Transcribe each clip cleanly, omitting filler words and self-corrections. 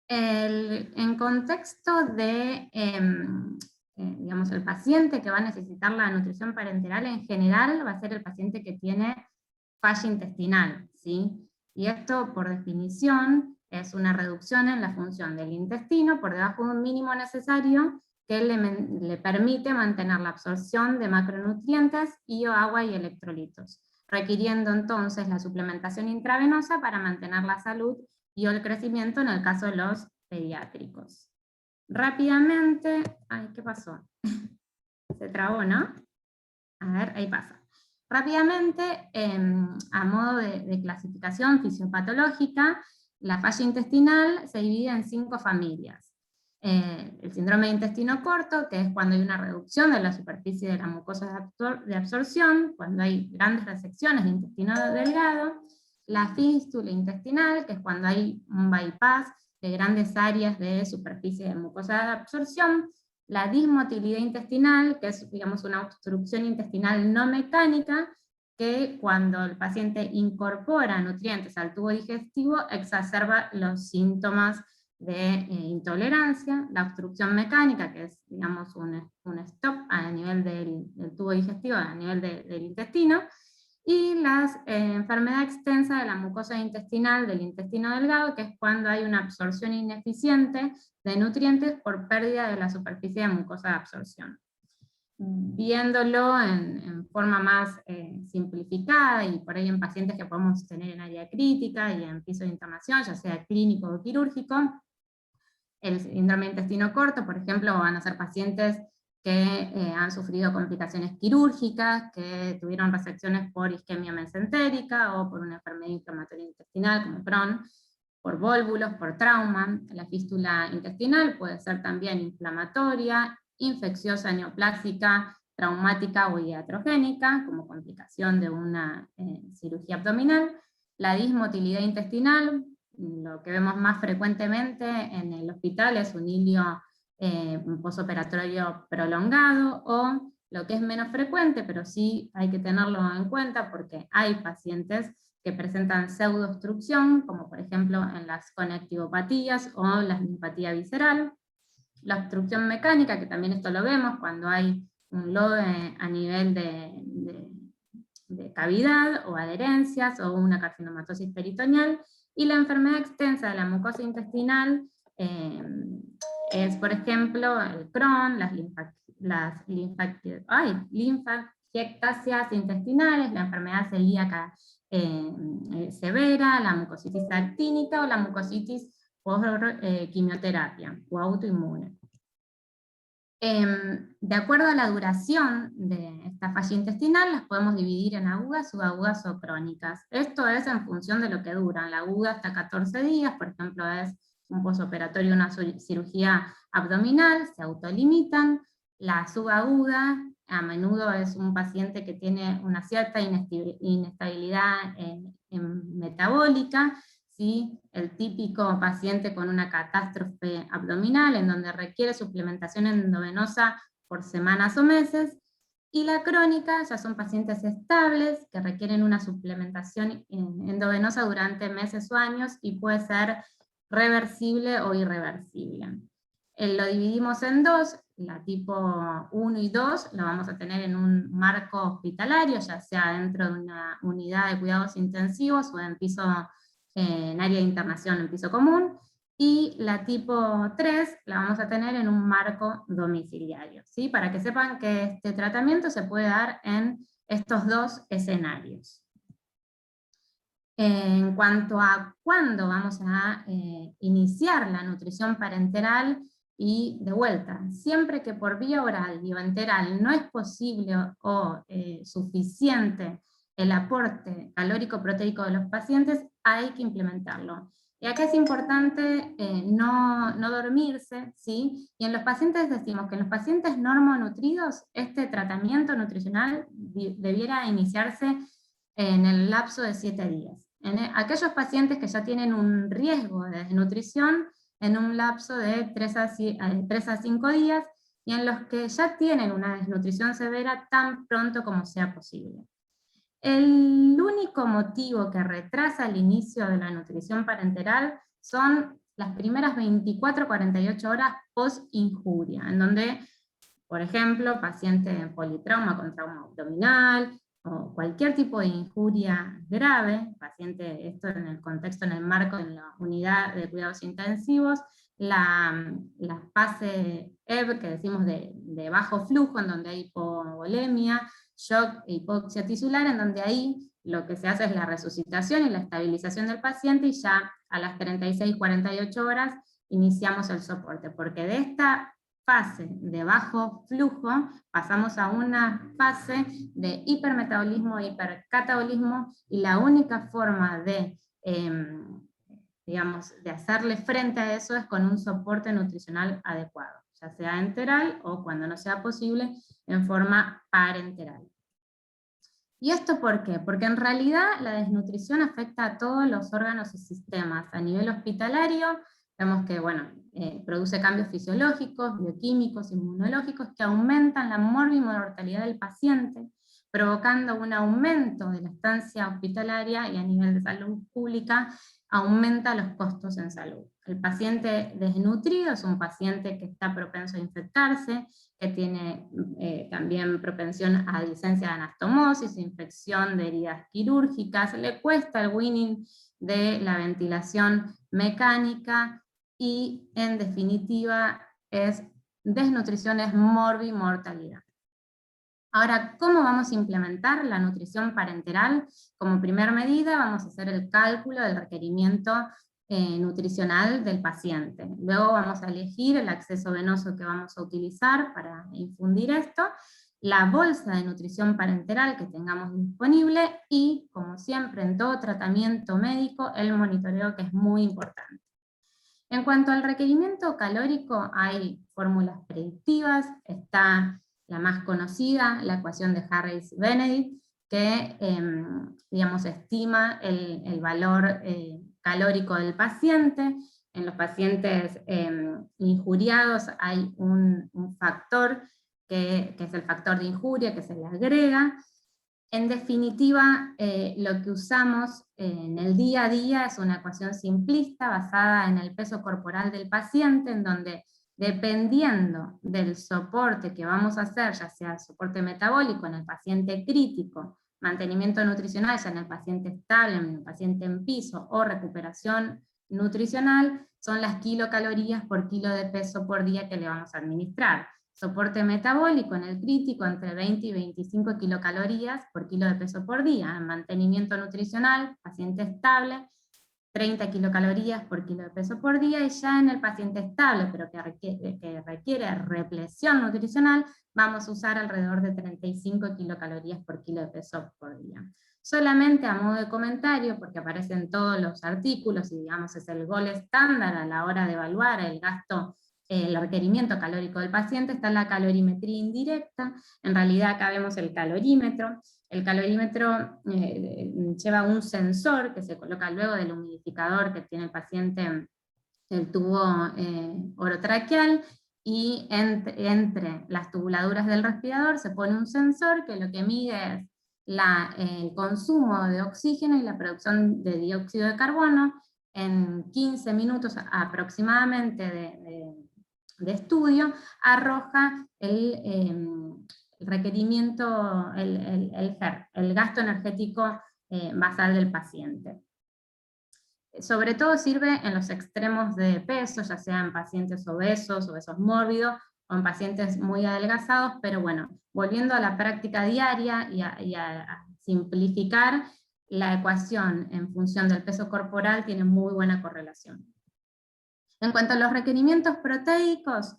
En contexto de, digamos, el paciente que va a necesitar la nutrición parenteral en general va a ser el paciente que tiene falla intestinal, ¿sí? Y esto, por definición, es una reducción en la función del intestino por debajo de un mínimo necesario que le permite mantener la absorción de macronutrientes y o agua y electrolitos, requiriendo entonces la suplementación intravenosa para mantener la salud y o el crecimiento en el caso de los pediátricos. Rápidamente, ay, ¿qué pasó? Se trabó, ¿no? A ver, ahí pasa. Rápidamente, a modo de clasificación fisiopatológica, la falla intestinal se divide en 5 familias. El síndrome de intestino corto, que es cuando hay una reducción de la superficie de la mucosa de absorción, cuando hay grandes resecciones de intestino delgado. La fístula intestinal, que es cuando hay un bypass de grandes áreas de superficie de mucosa de absorción. La dismotilidad intestinal, que es, digamos, una obstrucción intestinal no mecánica, que cuando el paciente incorpora nutrientes al tubo digestivo exacerba los síntomas de intolerancia. La obstrucción mecánica, que es, digamos, un stop a nivel del tubo digestivo, a nivel del intestino. Y la enfermedad extensa de la mucosa intestinal del intestino delgado, que es cuando hay una absorción ineficiente de nutrientes por pérdida de la superficie de mucosa de absorción. Viéndolo en forma más simplificada, y por ahí en pacientes que podemos tener en área crítica y en piso de internación, ya sea clínico o quirúrgico, el síndrome de intestino corto, por ejemplo, van a ser pacientes que han sufrido complicaciones quirúrgicas, que tuvieron resecciones por isquemia mesentérica o por una enfermedad inflamatoria intestinal como Crohn, por vólvulos, por trauma. La fístula intestinal puede ser también inflamatoria, infecciosa, neoplásica, traumática o iatrogénica, como complicación de una cirugía abdominal. La dismotilidad intestinal, lo que vemos más frecuentemente en el hospital es un hilio posoperatorio prolongado, o lo que es menos frecuente, pero sí hay que tenerlo en cuenta porque hay pacientes que presentan pseudoobstrucción, como por ejemplo en las conectivopatías o la linfopatía visceral. La obstrucción mecánica, que también esto lo vemos cuando hay un lobe a nivel de cavidad o adherencias o una carcinomatosis peritoneal. Y la enfermedad extensa de la mucosa intestinal es, por ejemplo, el Crohn, las linfagiectasias intestinales, la enfermedad celíaca severa, la mucositis actínica o la mucositis por quimioterapia o autoinmune. De acuerdo a la duración de esta falla intestinal, las podemos dividir en agudas, subagudas o crónicas. Esto es en función de lo que duran. La aguda hasta 14 días, por ejemplo, es un posoperatorio, una cirugía abdominal, se autolimitan. La subaguda, a menudo es un paciente que tiene una cierta inestabilidad metabólica, ¿sí? El típico paciente con una catástrofe abdominal en donde requiere suplementación endovenosa por semanas o meses. Y la crónica ya son pacientes estables que requieren una suplementación endovenosa durante meses o años y puede ser reversible o irreversible. Lo dividimos en dos, la tipo 1 y 2 la vamos a tener en un marco hospitalario, ya sea dentro de una unidad de cuidados intensivos o en área de internación en piso común, y la tipo 3 la vamos a tener en un marco domiciliario, ¿sí? Para que sepan que este tratamiento se puede dar en estos dos escenarios. En cuanto a cuándo vamos a iniciar la nutrición parenteral, y de vuelta, siempre que por vía oral y o enteral no es posible o suficiente el aporte calórico proteico de los pacientes, hay que implementarlo. Y acá es importante no dormirse, ¿sí? Y en los pacientes decimos que en los pacientes normonutridos este tratamiento nutricional debiera iniciarse en el lapso de 7 días. En aquellos pacientes que ya tienen un riesgo de desnutrición, en un lapso de 3 a 5 días, y en los que ya tienen una desnutrición severa tan pronto como sea posible. El único motivo que retrasa el inicio de la nutrición parenteral son las primeras 24-48 horas post-injuria, en donde, por ejemplo, paciente politrauma con trauma abdominal, o cualquier tipo de injuria grave, paciente, esto en el contexto, en el marco de la unidad de cuidados intensivos, la fase EB, que decimos de bajo flujo, en donde hay hipovolemia, shock e hipoxia tisular, en donde ahí lo que se hace es la resucitación y la estabilización del paciente, y ya a las 36-48 horas iniciamos el soporte, porque de esta fase de bajo flujo pasamos a una fase de hipermetabolismo, hipercatabolismo, y la única forma de, digamos, de hacerle frente a eso es con un soporte nutricional adecuado, ya sea enteral o, cuando no sea posible, en forma parenteral. ¿Y esto por qué? Porque en realidad la desnutrición afecta a todos los órganos y sistemas. A nivel hospitalario, vemos que, bueno, produce cambios fisiológicos, bioquímicos, inmunológicos, que aumentan la morbimortalidad del paciente, provocando un aumento de la estancia hospitalaria, y a nivel de salud pública aumenta los costos en salud. El paciente desnutrido es un paciente que está propenso a infectarse, que tiene también propensión a licencia de anastomosis, infección de heridas quirúrgicas, le cuesta el weaning de la ventilación mecánica, y en definitiva es desnutrición, es morbimortalidad. Ahora, ¿cómo vamos a implementar la nutrición parenteral? Como primera medida vamos a hacer el cálculo del requerimiento nutricional del paciente. Luego vamos a elegir el acceso venoso que vamos a utilizar para infundir esto, la bolsa de nutrición parenteral que tengamos disponible, y, como siempre en todo tratamiento médico, el monitoreo, que es muy importante. En cuanto al requerimiento calórico, hay fórmulas predictivas. Está la más conocida, la ecuación de Harris-Benedict, que digamos, estima el valor calórico del paciente. En los pacientes injuriados hay un factor que es el factor de injuria, que se le agrega. En definitiva, lo que usamos en el día a día es una ecuación simplista basada en el peso corporal del paciente, en donde, dependiendo del soporte que vamos a hacer, ya sea soporte metabólico en el paciente crítico, mantenimiento nutricional ya en el paciente estable, en el paciente en piso, o recuperación nutricional, son las kilocalorías por kilo de peso por día que le vamos a administrar. Soporte metabólico en el crítico entre 20 y 25 kilocalorías por kilo de peso por día. En mantenimiento nutricional, paciente estable, 30 kilocalorías por kilo de peso por día, y ya en el paciente estable, pero que requiere represión nutricional, vamos a usar alrededor de 35 kilocalorías por kilo de peso por día. Solamente a modo de comentario, porque aparece en todos los artículos, y digamos es el gol estándar a la hora de evaluar el gasto, el requerimiento calórico del paciente, está la calorimetría indirecta. En realidad acá vemos el calorímetro. El calorímetro lleva un sensor que se coloca luego del humidificador que tiene el paciente, el tubo orotraqueal, y entre las tubuladuras del respirador se pone un sensor que lo que mide es el consumo de oxígeno y la producción de dióxido de carbono. En 15 minutos aproximadamente de estudio, arroja el requerimiento, el gasto energético basal del paciente. Sobre todo sirve en los extremos de peso, ya sea en pacientes obesos mórbidos, o en pacientes muy adelgazados, pero bueno, volviendo a la práctica diaria y a simplificar, la ecuación en función del peso corporal tiene muy buena correlación. En cuanto a los requerimientos proteicos,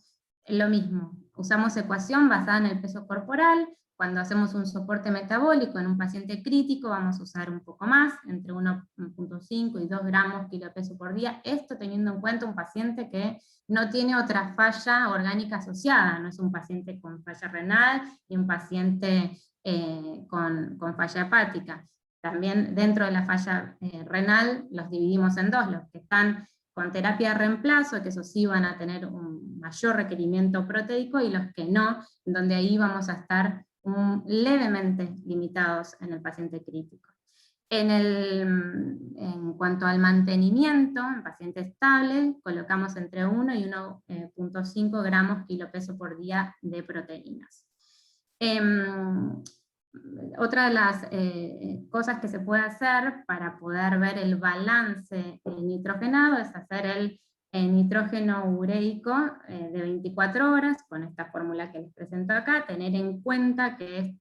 lo mismo. Usamos ecuación basada en el peso corporal. Cuando hacemos un soporte metabólico en un paciente crítico, vamos a usar un poco más, entre 1.5 y 2 gramos kilo de peso por día. Esto teniendo en cuenta un paciente que no tiene otra falla orgánica asociada, no es un paciente con falla renal y un paciente con falla hepática. También dentro de la falla renal los dividimos en dos, los que están con terapia de reemplazo, que esos sí van a tener un mayor requerimiento proteico, y los que no, donde ahí vamos a estar levemente limitados en el paciente crítico. En cuanto al mantenimiento, en paciente estable, colocamos entre 1 y 1,5 gramos kilopeso por día de proteínas. Otra de las cosas que se puede hacer para poder ver el balance nitrogenado es hacer el nitrógeno ureico de 24 horas, con esta fórmula que les presento acá, tener en cuenta que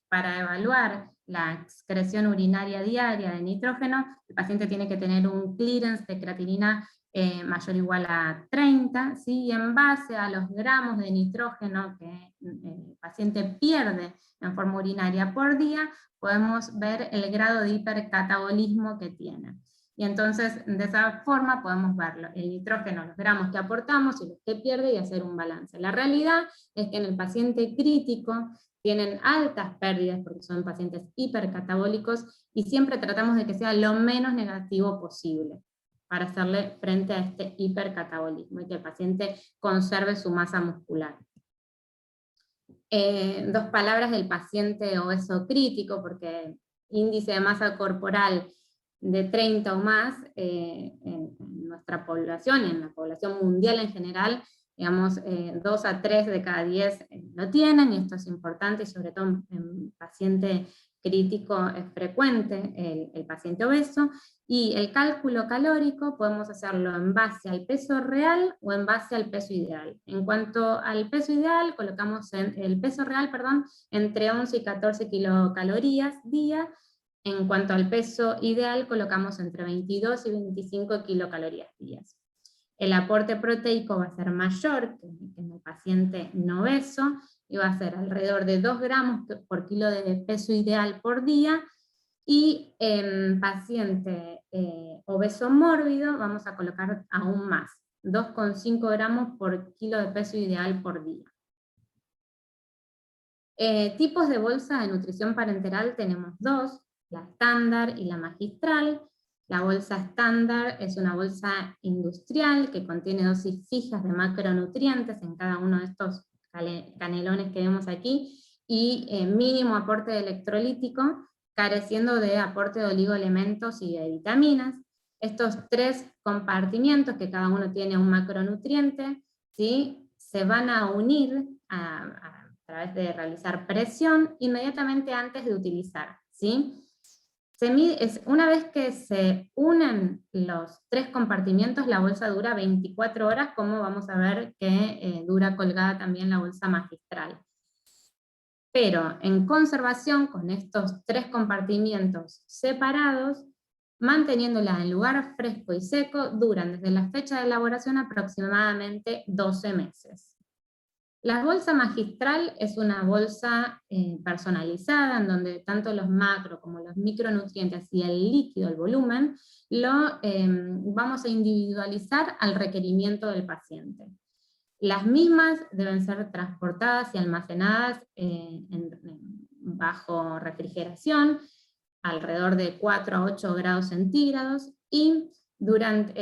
para evaluar la excreción urinaria diaria de nitrógeno, el paciente tiene que tener un clearance de creatinina mayor o igual a 30, ¿sí? Y en base a los gramos de nitrógeno que el paciente pierde en forma urinaria por día, podemos ver el grado de hipercatabolismo que tiene. Y entonces, de esa forma, podemos ver el nitrógeno, los gramos que aportamos y los que pierde, y hacer un balance. La realidad es que en el paciente crítico tienen altas pérdidas porque son pacientes hipercatabólicos, y siempre tratamos de que sea lo menos negativo posible para hacerle frente a este hipercatabolismo y que el paciente conserve su masa muscular. 2 palabras del paciente obeso crítico, porque índice de masa corporal de 30 o más en nuestra población y en la población mundial en general, digamos, 2 a 3 de cada 10 lo tienen, y esto es importante, y sobre todo en paciente crítico es frecuente el paciente obeso. Y el cálculo calórico podemos hacerlo en base al peso real o en base al peso ideal. En cuanto al peso ideal, colocamos el peso real, entre 11 y 14 kilocalorías día. En cuanto al peso ideal, colocamos entre 22 y 25 kilocalorías días. El aporte proteico va a ser mayor que en el paciente no obeso, y va a ser alrededor de 2 gramos por kilo de peso ideal por día, y en paciente obeso mórbido vamos a colocar aún más, 2,5 gramos por kilo de peso ideal por día. Tipos de bolsa de nutrición parenteral tenemos 2, la estándar y la magistral. La bolsa estándar es una bolsa industrial que contiene dosis fijas de macronutrientes en cada uno de estos canelones que vemos aquí, y mínimo aporte de electrolítico, careciendo de aporte de oligoelementos y de vitaminas. Estos 3 compartimientos, que cada uno tiene un macronutriente, ¿sí?, se van a unir a través de realizar presión inmediatamente antes de utilizar, ¿sí? Una vez que se unen los 3 compartimientos, la bolsa dura 24 horas, como vamos a ver que dura colgada también la bolsa magistral. Pero en conservación, con estos 3 compartimientos separados, manteniéndola en lugar fresco y seco, duran desde la fecha de elaboración aproximadamente 12 meses. La bolsa magistral es una bolsa personalizada, en donde tanto los macro como los micronutrientes y el líquido, el volumen, lo vamos a individualizar al requerimiento del paciente. Las mismas deben ser transportadas y almacenadas bajo refrigeración, alrededor de 4 a 8 grados centígrados, y duran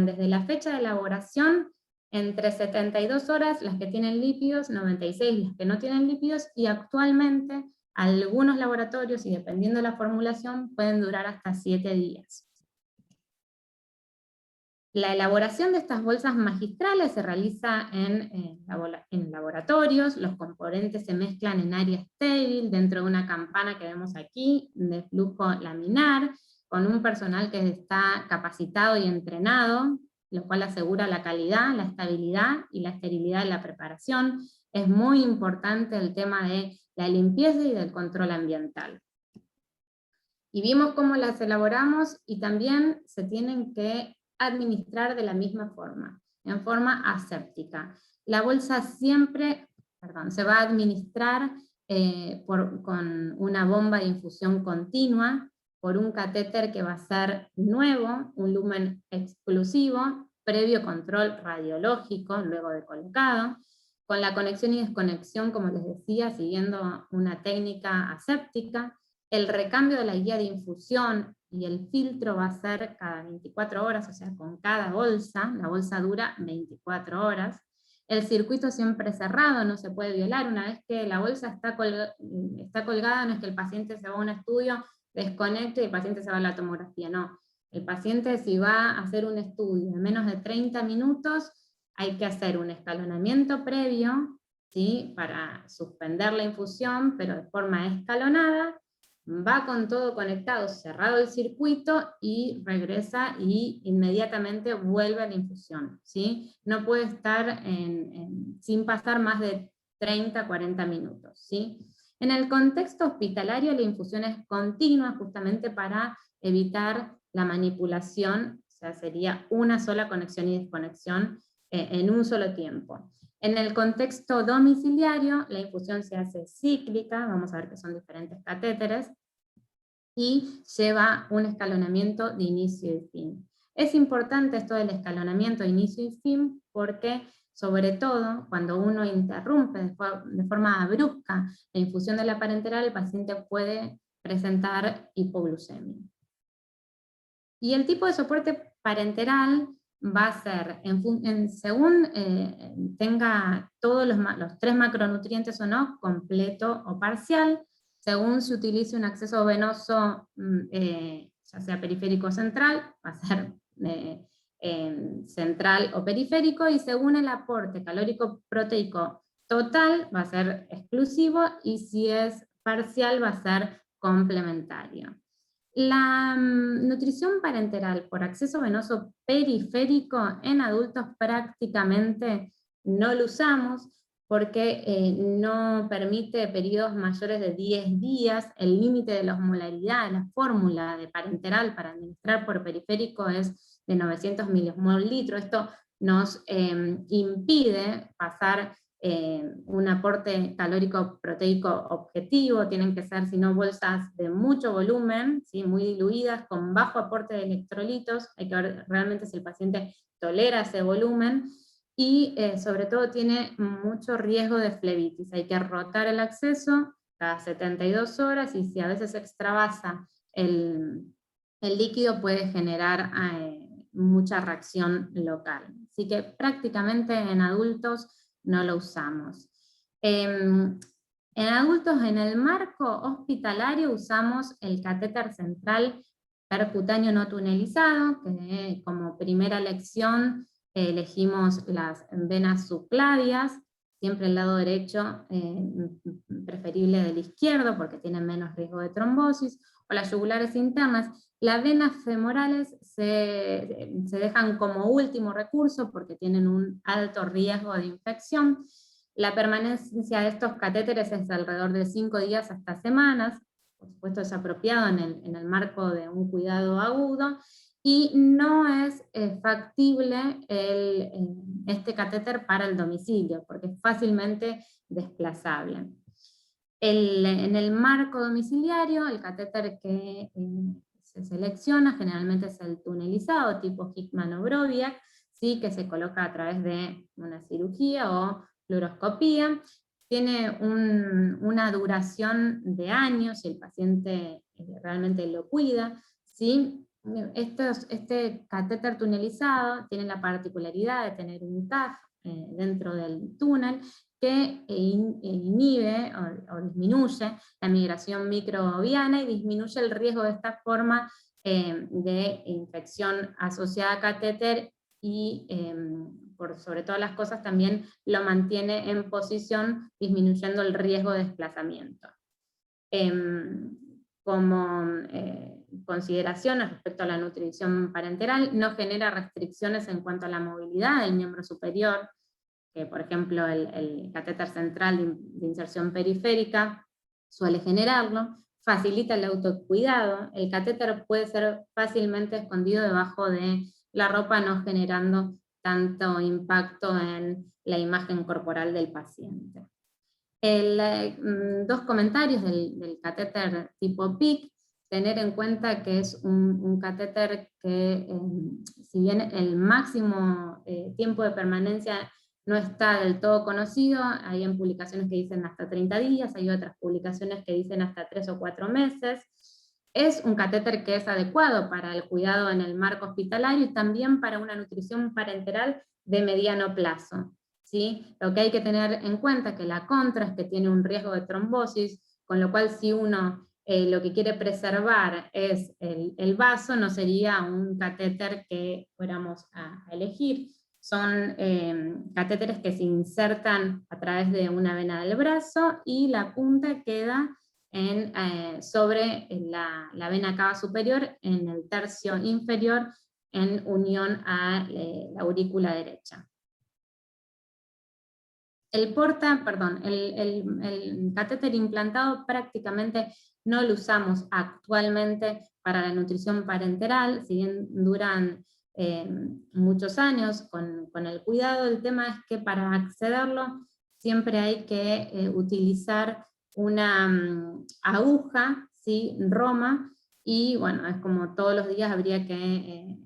desde la fecha de elaboración entre 72 horas las que tienen lípidos, 96 las que no tienen lípidos, y actualmente algunos laboratorios, y dependiendo de la formulación, pueden durar hasta 7 días. La elaboración de estas bolsas magistrales se realiza en laboratorios. Los componentes se mezclan en área estéril, dentro de una campana que vemos aquí, de flujo laminar, con un personal que está capacitado y entrenado, lo cual asegura la calidad, la estabilidad y la esterilidad de la preparación. Es muy importante el tema de la limpieza y del control ambiental. Y vimos cómo las elaboramos, y también se tienen que administrar de la misma forma, en forma aséptica. La bolsa siempre, se va a administrar con una bomba de infusión continua, por un catéter que va a ser nuevo, un lumen exclusivo, previo control radiológico, luego de colocado, con la conexión y desconexión, como les decía, siguiendo una técnica aséptica. El recambio de la guía de infusión y el filtro va a ser cada 24 horas, o sea, con cada bolsa. La bolsa dura 24 horas. El circuito siempre cerrado, no se puede violar. Una vez que la bolsa está colgada, no es que el paciente se va a un estudio, desconecto y el paciente se va a la tomografía. No, el paciente, si va a hacer un estudio en menos de 30 minutos, hay que hacer un escalonamiento previo, ¿sí?, para suspender la infusión, pero de forma escalonada, va con todo conectado, cerrado el circuito, y regresa y inmediatamente vuelve a la infusión, ¿sí? No puede estar sin pasar más de 30, 40 minutos, ¿sí? En el contexto hospitalario la infusión es continua justamente para evitar la manipulación, o sea, sería una sola conexión y desconexión en un solo tiempo. En el contexto domiciliario, la infusión se hace cíclica, vamos a ver que son diferentes catéteres, y lleva un escalonamiento de inicio y fin. Es importante esto del escalonamiento de inicio y fin porque, sobre todo, cuando uno interrumpe de forma brusca la infusión de la parenteral, el paciente puede presentar hipoglucemia. Y el tipo de soporte parenteral va a ser, según tenga todos los 3 macronutrientes o no, completo o parcial, según se utilice un acceso venoso, ya sea periférico o central, va a ser central o periférico, y según el aporte calórico proteico total, va a ser exclusivo, y si es parcial va a ser complementario. La nutrición parenteral por acceso venoso periférico en adultos prácticamente no lo usamos porque no permite periodos mayores de 10 días, el límite de la osmolaridad, la fórmula de parenteral para administrar por periférico es de 900 milimol litro. Esto nos impide pasar un aporte calórico proteico objetivo, tienen que ser, si no, bolsas de mucho volumen, ¿sí?, muy diluidas, con bajo aporte de electrolitos, hay que ver realmente si el paciente tolera ese volumen, y sobre todo tiene mucho riesgo de flebitis, hay que rotar el acceso cada 72 horas, y si a veces extravasa el líquido puede generar mucha reacción local. Así que prácticamente en adultos no lo usamos. En adultos, en el marco hospitalario, usamos el catéter central percutáneo no tunelizado, que como primera elección elegimos las venas subclavias, siempre el lado derecho, preferible del izquierdo porque tienen menos riesgo de trombosis, o las yugulares internas. Las venas femorales se dejan como último recurso porque tienen un alto riesgo de infección. La permanencia de estos catéteres es alrededor de 5 días hasta semanas, por supuesto es apropiado en el marco de un cuidado agudo, y no es factible este catéter para el domicilio, porque es fácilmente desplazable. En el marco domiciliario, el catéter que se selecciona generalmente es el tunelizado, tipo Hickman o Broviac, ¿sí?, que se coloca a través de una cirugía o fluoroscopía. Tiene una duración de años, si el paciente realmente lo cuida, ¿sí? Este catéter tunelizado tiene la particularidad de tener un TAF dentro del túnel, que inhibe o disminuye la migración microbiana y disminuye el riesgo de esta forma de infección asociada a catéter, y por sobre todas las cosas también lo mantiene en posición, disminuyendo el riesgo de desplazamiento. Como consideraciones respecto a la nutrición parenteral, no genera restricciones en cuanto a la movilidad del miembro superior, que por ejemplo el catéter central de inserción periférica suele generarlo, facilita el autocuidado, el catéter puede ser fácilmente escondido debajo de la ropa, no generando tanto impacto en la imagen corporal del paciente. Dos comentarios del catéter tipo PIC: tener en cuenta que es un catéter que, si bien el máximo tiempo de permanencia no está del todo conocido, hay en publicaciones que dicen hasta 30 días, hay otras publicaciones que dicen hasta 3 o 4 meses, es un catéter que es adecuado para el cuidado en el marco hospitalario y también para una nutrición parenteral de mediano plazo, ¿sí? Lo que hay que tener en cuenta es que la contra es que tiene un riesgo de trombosis, con lo cual si uno lo que quiere preservar es el vaso, no sería un catéter que fuéramos a elegir. Son catéteres que se insertan a través de una vena del brazo y la punta queda sobre la vena cava superior en el tercio inferior en unión a la aurícula derecha. El catéter implantado prácticamente no lo usamos actualmente para la nutrición parenteral, si bien duran muchos años con el cuidado. El tema es que para accederlo siempre hay que utilizar una aguja, ¿sí? Roma, y bueno, es como todos los días habría que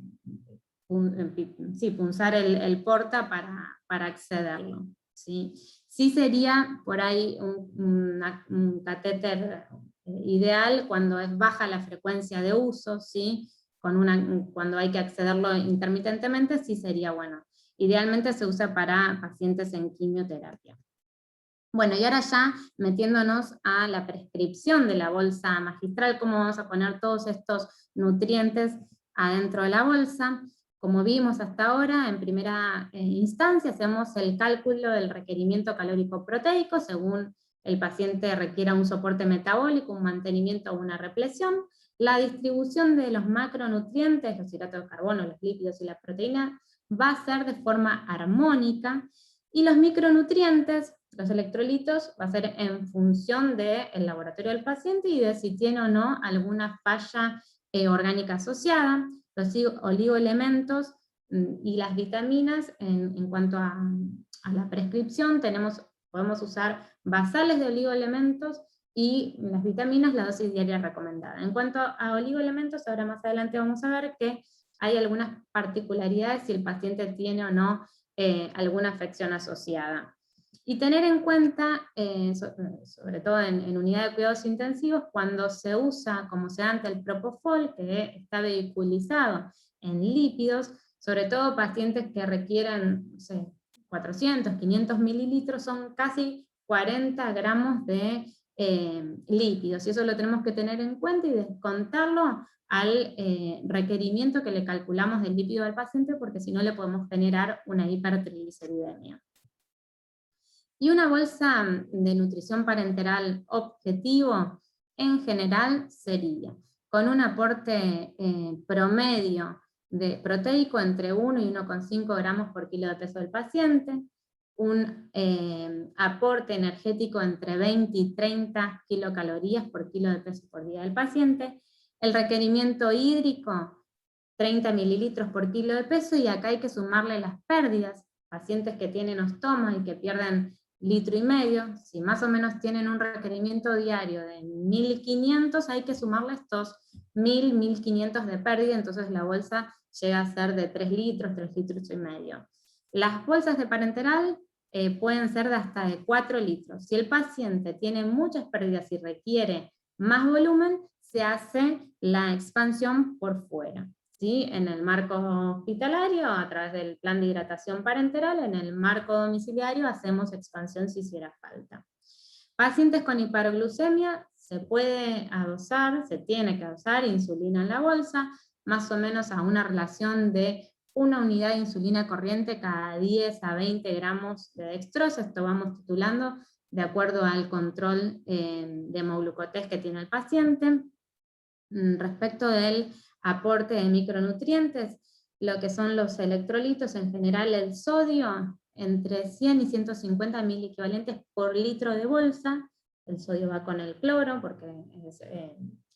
punzar el porta para accederlo. ¿Sí? Sí sería por ahí un catéter ideal cuando es baja la frecuencia de uso, ¿sí? Cuando hay que accederlo intermitentemente, sí sería bueno. Idealmente se usa para pacientes en quimioterapia. Bueno, y ahora ya metiéndonos a la prescripción de la bolsa magistral, cómo vamos a poner todos estos nutrientes adentro de la bolsa. Como vimos hasta ahora, en primera instancia hacemos el cálculo del requerimiento calórico proteico, según el paciente requiera un soporte metabólico, un mantenimiento o una represión. La distribución de los macronutrientes, los hidratos de carbono, los lípidos y las proteínas, va a ser de forma armónica, y los micronutrientes, los electrolitos, va a ser en función del laboratorio del paciente y de si tiene o no alguna falla orgánica asociada. Los oligoelementos y las vitaminas, en cuanto a la prescripción, podemos usar basales de oligoelementos, y las vitaminas, la dosis diaria recomendada. En cuanto a oligoelementos, ahora más adelante vamos a ver que hay algunas particularidades si el paciente tiene o no alguna afección asociada. Y tener en cuenta, sobre todo en unidad de cuidados intensivos, cuando se usa como sedante el propofol, que está vehiculizado en lípidos, sobre todo pacientes que requieren, no sé, 400, 500 mililitros, son casi 40 gramos de lípidos, y eso lo tenemos que tener en cuenta y descontarlo al requerimiento que le calculamos del lípido al paciente, porque si no le podemos generar una hipertrigliceridemia. Y una bolsa de nutrición parenteral objetivo, en general, sería con un aporte promedio de proteico entre 1 y 1,5 gramos por kilo de peso del paciente, un aporte energético entre 20 y 30 kilocalorías por kilo de peso por día del paciente, el requerimiento hídrico 30 mililitros por kilo de peso, y acá hay que sumarle las pérdidas. Pacientes que tienen ostoma y que pierden 1,5 litros, si más o menos tienen un requerimiento diario de 1.500, hay que sumarle estos 1.500 de pérdida, entonces la bolsa llega a ser de 3 litros, 3,5 litros. Las bolsas de parenteral pueden ser de hasta de 4 litros. Si el paciente tiene muchas pérdidas y requiere más volumen, se hace la expansión por fuera. ¿Sí? En el marco hospitalario, a través del plan de hidratación parenteral, en el marco domiciliario hacemos expansión si hiciera falta. Pacientes con hiperglucemia, se puede adosar, se tiene que adosar insulina en la bolsa, más o menos a una relación de una unidad de insulina corriente cada 10 a 20 gramos de dextrosa. Esto vamos titulando de acuerdo al control de hemoglucotés que tiene el paciente. Respecto del aporte de micronutrientes, lo que son los electrolitos, en general el sodio, entre 100 y 150 mil equivalentes por litro de bolsa. El sodio va con el cloro, porque es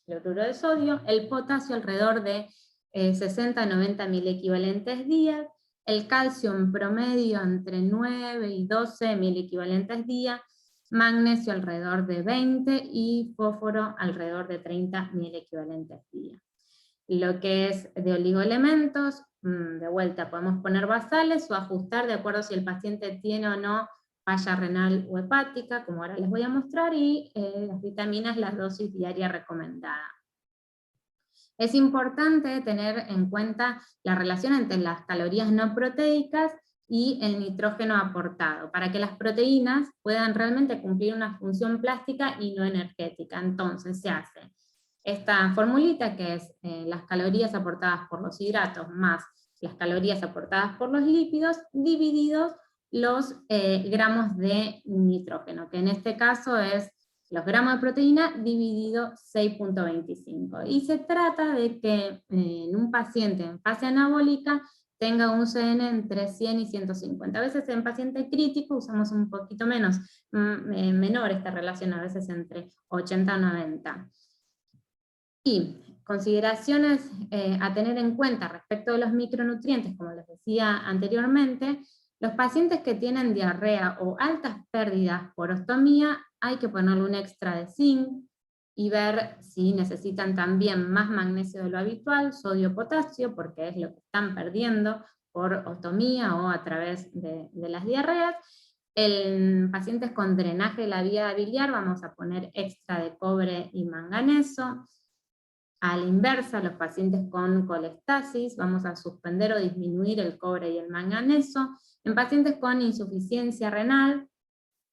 cloruro de sodio. El potasio alrededor de 60 a 90 mil equivalentes día. El calcio en promedio entre 9 y 12 mil equivalentes día. Magnesio alrededor de 20 y fósforo alrededor de 30.000 equivalentes día. Lo que es de oligoelementos, de vuelta podemos poner basales o ajustar de acuerdo si el paciente tiene o no falla renal o hepática, como ahora les voy a mostrar, y las vitaminas, la dosis diaria recomendada. Es importante tener en cuenta la relación entre las calorías no proteicas, y el nitrógeno aportado, para que las proteínas puedan realmente cumplir una función plástica y no energética. Entonces se hace esta formulita que es las calorías aportadas por los hidratos más las calorías aportadas por los lípidos, divididos los gramos de nitrógeno, que en este caso es los gramos de proteína dividido 6.25. Y se trata de que en un paciente en fase anabólica tenga un CN entre 100 y 150. A veces en paciente crítico usamos un poquito menos, menor esta relación, a veces entre 80 y 90. Y consideraciones a tener en cuenta respecto de los micronutrientes, como les decía anteriormente, los pacientes que tienen diarrea o altas pérdidas por ostomía, hay que ponerle un extra de zinc y ver si necesitan también más magnesio de lo habitual, sodio, potasio, porque es lo que están perdiendo por ostomía o a través de las diarreas. En pacientes con drenaje de la vía biliar vamos a poner extra de cobre y manganeso. A la inversa, los pacientes con colestasis, vamos a suspender o disminuir el cobre y el manganeso. En pacientes con insuficiencia renal,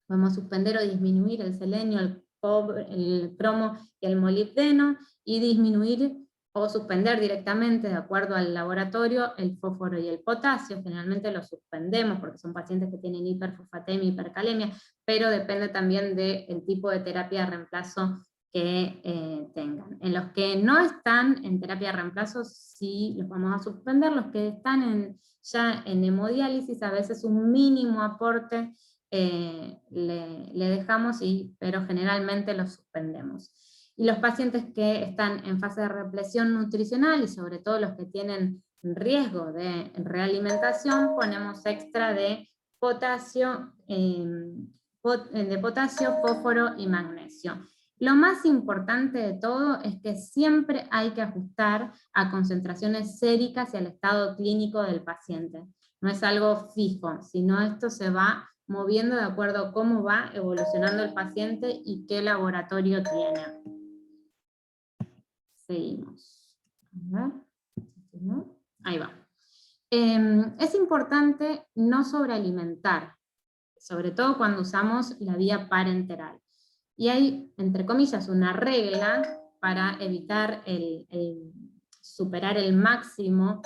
vamos a suspender o disminuir el selenio, el cobre, el cromo y el molibdeno, y disminuir o suspender directamente, de acuerdo al laboratorio, el fósforo y el potasio. Generalmente lo suspendemos porque son pacientes que tienen hiperfosfatemia, hipercalemia, pero depende también del tipo de terapia de reemplazo que tengan. En los que no están en terapia de reemplazo, sí los vamos a suspender. Los que están ya en hemodiálisis, a veces un mínimo aporte le dejamos, pero generalmente los suspendemos. Y los pacientes que están en fase de represión nutricional, y sobre todo los que tienen riesgo de realimentación, ponemos extra de potasio, fósforo y magnesio. Lo más importante de todo es que siempre hay que ajustar a concentraciones séricas y al estado clínico del paciente. No es algo fijo, sino esto se va moviendo de acuerdo a cómo va evolucionando el paciente y qué laboratorio tiene. Seguimos. Ahí va. Es importante no sobrealimentar, sobre todo cuando usamos la vía parenteral. Y hay, entre comillas, una regla para evitar superar el máximo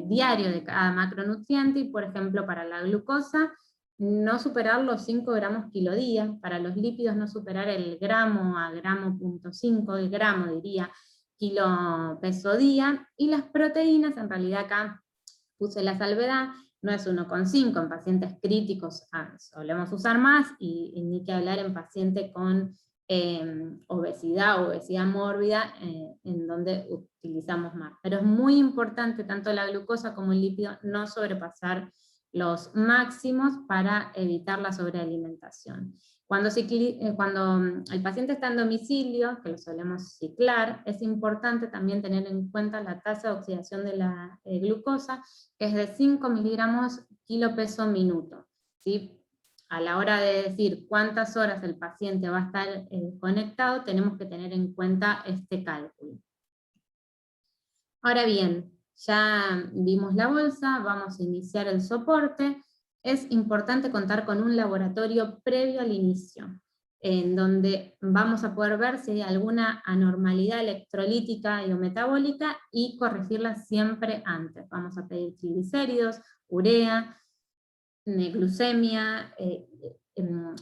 diario de cada macronutriente, y por ejemplo para la glucosa, no superar los 5 gramos kilo día, para los lípidos no superar el gramo a gramo punto 5, el gramo diría, kilo peso día, y las proteínas, en realidad acá puse la salvedad, no es 1,5, en pacientes críticos solemos usar más, y ni que hablar en paciente con obesidad mórbida, en donde utilizamos más. Pero es muy importante tanto la glucosa como el lípido no sobrepasar los máximos para evitar la sobrealimentación. Cuando el paciente está en domicilio, que lo solemos ciclar, es importante también tener en cuenta la tasa de oxidación de la glucosa, que es de 5 miligramos kilo peso minuto, ¿sí? A la hora de decir cuántas horas el paciente va a estar conectado, tenemos que tener en cuenta este cálculo. Ahora bien, ya vimos la bolsa, vamos a iniciar el soporte. Es importante contar con un laboratorio previo al inicio, en donde vamos a poder ver si hay alguna anormalidad electrolítica y o metabólica, y corregirla siempre antes. Vamos a pedir triglicéridos, urea, glucemia,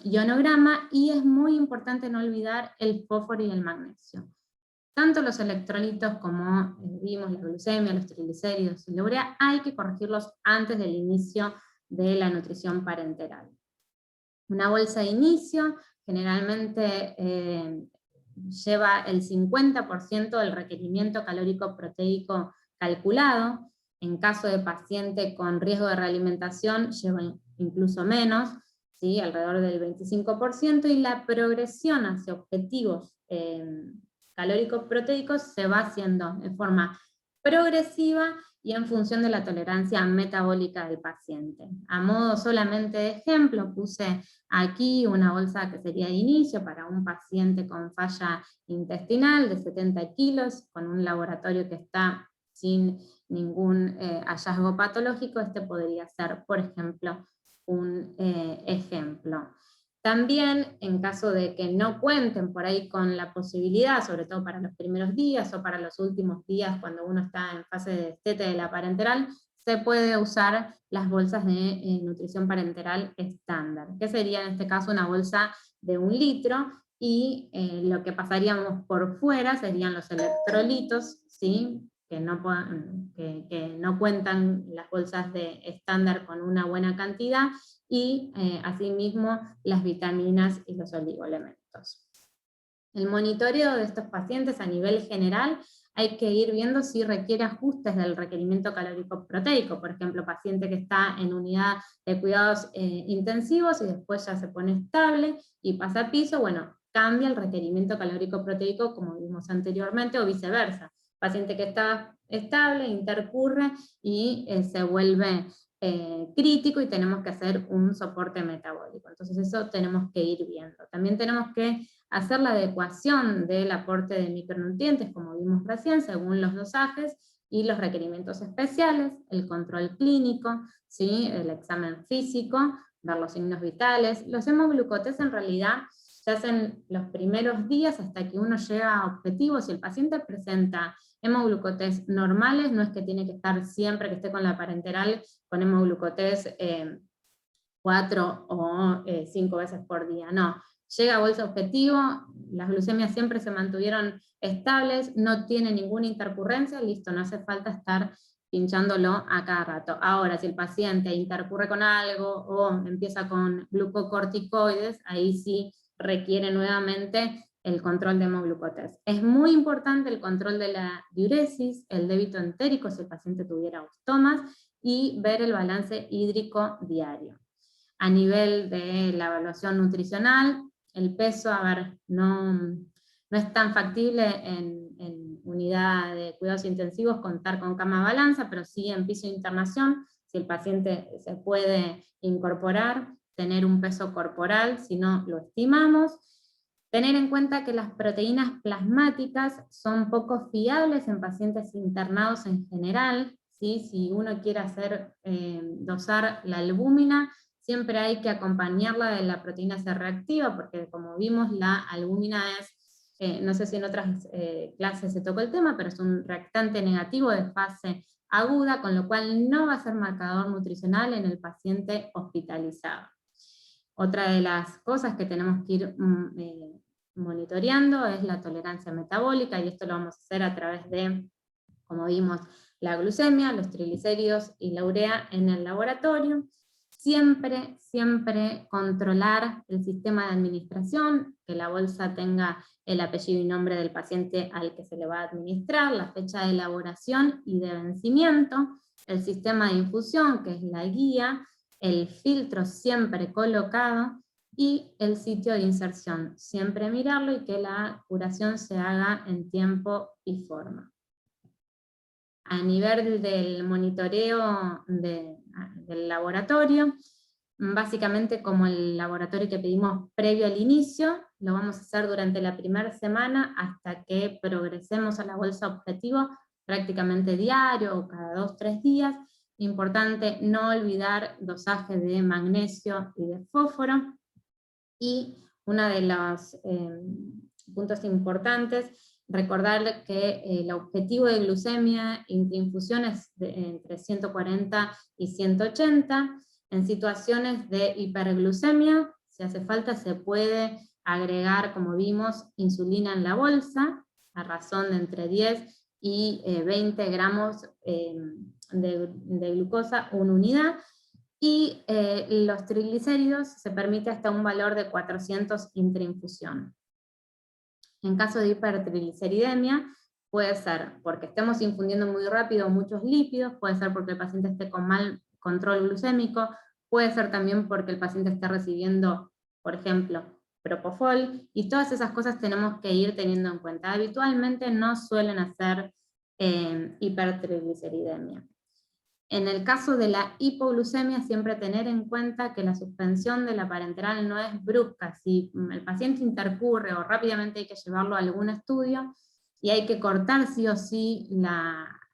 ionograma, y es muy importante no olvidar el fósforo y el magnesio. Tanto los electrolitos como vimos la glucemia, los triglicéridos y la urea, hay que corregirlos antes del inicio de la nutrición parenteral. Una bolsa de inicio generalmente lleva el 50% del requerimiento calórico proteico calculado. En caso de paciente con riesgo de realimentación lleva incluso menos, ¿sí? Alrededor del 25%, y la progresión hacia objetivos calóricos proteicos se va haciendo de forma progresiva y en función de la tolerancia metabólica del paciente. A modo solamente de ejemplo, puse aquí una bolsa que sería de inicio para un paciente con falla intestinal de 70 kilos, con un laboratorio que está sin ningún hallazgo patológico, este podría ser, por ejemplo, un ejemplo. También, en caso de que no cuenten por ahí con la posibilidad, sobre todo para los primeros días o para los últimos días cuando uno está en fase de destete de la parenteral, se puede usar las bolsas de nutrición parenteral estándar, que sería en este caso una bolsa de 1 litro, y lo que pasaríamos por fuera serían los electrolitos, ¿sí? que no cuentan las bolsas de estándar con una buena cantidad, y asimismo las vitaminas y los oligoelementos. El monitoreo de estos pacientes a nivel general hay que ir viendo si requiere ajustes del requerimiento calórico proteico, por ejemplo, paciente que está en unidad de cuidados intensivos y después ya se pone estable y pasa a piso, bueno, cambia el requerimiento calórico proteico como vimos anteriormente, o viceversa. Paciente que está estable, intercurre y se vuelve crítico y tenemos que hacer un soporte metabólico. Entonces eso tenemos que ir viendo. También tenemos que hacer la adecuación del aporte de micronutrientes, como vimos recién, según los dosajes y los requerimientos especiales, el control clínico, ¿sí? El examen físico, ver los signos vitales. Los hemoglucotes en realidad se hacen los primeros días hasta que uno llega a objetivos. Si el paciente presenta hemoglucotes normales, no es que tiene que estar siempre que esté con la parenteral con hemoglucotes 4 o 5 veces por día, no. Llega a bolsa objetivo, las glucemias siempre se mantuvieron estables, no tiene ninguna intercurrencia, listo, no hace falta estar pinchándolo a cada rato. Ahora, si el paciente intercurre con algo o empieza con glucocorticoides, ahí sí requiere nuevamente el control de hemoglucotes. Es muy importante el control de la diuresis, el débito entérico si el paciente tuviera ostomas, y ver el balance hídrico diario. A nivel de la evaluación nutricional, el peso, a ver, no es tan factible en unidad de cuidados intensivos contar con cama balanza, pero sí en piso de internación, si el paciente se puede incorporar, tener un peso corporal, si no lo estimamos. Tener en cuenta que las proteínas plasmáticas son poco fiables en pacientes internados en general, ¿sí? Si uno quiere dosar la albúmina, siempre hay que acompañarla de la proteína C reactiva, porque como vimos la albúmina es, no sé si en otras clases se tocó el tema, pero es un reactante negativo de fase aguda, con lo cual no va a ser marcador nutricional en el paciente hospitalizado. Otra de las cosas que tenemos que ir monitoreando es la tolerancia metabólica, y esto lo vamos a hacer a través de, como vimos, la glucemia, los triglicéridos y la urea en el laboratorio. Siempre, siempre controlar el sistema de administración, que la bolsa tenga el apellido y nombre del paciente al que se le va a administrar, la fecha de elaboración y de vencimiento, el sistema de infusión, que es la guía, el filtro siempre colocado, y el sitio de inserción, siempre mirarlo y que la curación se haga en tiempo y forma. A nivel del monitoreo del laboratorio, básicamente como el laboratorio que pedimos previo al inicio, lo vamos a hacer durante la primera semana hasta que progresemos a la bolsa objetivo, prácticamente diario o cada 2-3 días. Importante no olvidar dosaje de magnesio y de fósforo. Y uno de los puntos importantes, recordar que el objetivo de glucemia intrainfusión es entre 140 y 180. En situaciones de hiperglucemia, si hace falta, se puede agregar, como vimos, insulina en la bolsa, a razón de entre 10 y 20 gramos de glucosa, una unidad. Y los triglicéridos se permite hasta un valor de 400 intrainfusión. En caso de hipertrigliceridemia, puede ser porque estemos infundiendo muy rápido muchos lípidos, puede ser porque el paciente esté con mal control glucémico, puede ser también porque el paciente esté recibiendo, por ejemplo, propofol, y todas esas cosas tenemos que ir teniendo en cuenta. Habitualmente no suelen hacer hipertrigliceridemia. En el caso de la hipoglucemia, siempre tener en cuenta que la suspensión de la parenteral no es brusca. Si el paciente intercurre o rápidamente hay que llevarlo a algún estudio, y hay que cortar sí o sí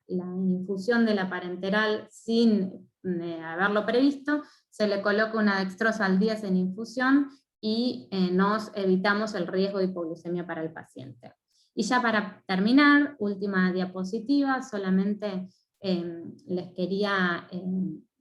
la infusión de la parenteral sin haberlo previsto, se le coloca una dextrosa al día en infusión y nos evitamos el riesgo de hipoglucemia para el paciente. Y ya para terminar, última diapositiva, solamente les quería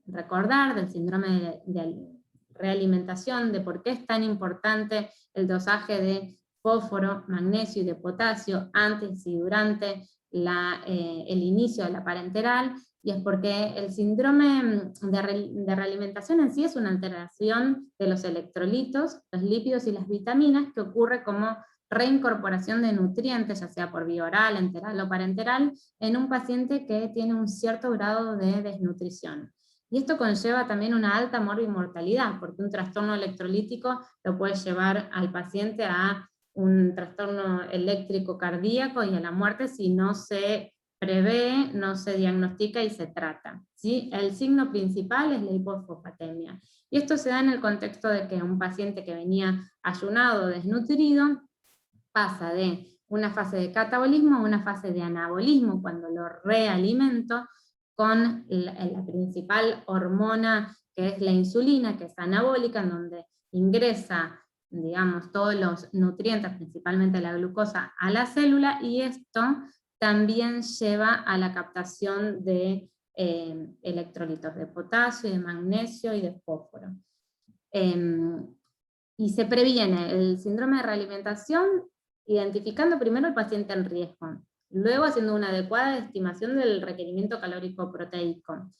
recordar del síndrome de realimentación, de por qué es tan importante el dosaje de fósforo, magnesio y de potasio antes y durante el inicio de la parenteral, y es porque el síndrome de realimentación en sí es una alteración de los electrolitos, los lípidos y las vitaminas, que ocurre como reincorporación de nutrientes, ya sea por vía oral, enteral o parenteral, en un paciente que tiene un cierto grado de desnutrición. Y esto conlleva también una alta morbimortalidad, porque un trastorno electrolítico lo puede llevar al paciente a un trastorno eléctrico cardíaco y a la muerte si no se prevé, no se diagnostica y se trata, ¿sí? El signo principal es la hipofosfatemia. Y esto se da en el contexto de que un paciente que venía ayunado o desnutrido pasa de una fase de catabolismo a una fase de anabolismo, cuando lo realimento, con la principal hormona que es la insulina, que es anabólica, en donde ingresa, digamos, todos los nutrientes, principalmente la glucosa, a la célula, y esto también lleva a la captación de electrolitos de potasio, de magnesio y de fósforo. Y se previene el síndrome de realimentación identificando primero el paciente en riesgo, luego haciendo una adecuada estimación del requerimiento calórico proteico.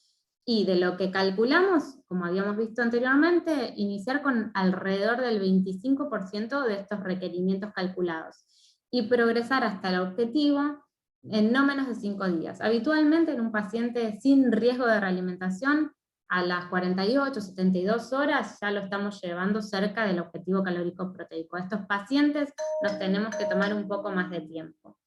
Y de lo que calculamos, como habíamos visto anteriormente, iniciar con alrededor del 25% de estos requerimientos calculados, y progresar hasta el objetivo en no menos de 5 días. Habitualmente en un paciente sin riesgo de realimentación, a las 48, 72 horas ya lo estamos llevando cerca del objetivo calórico proteico. A estos pacientes nos tenemos que tomar un poco más de tiempo.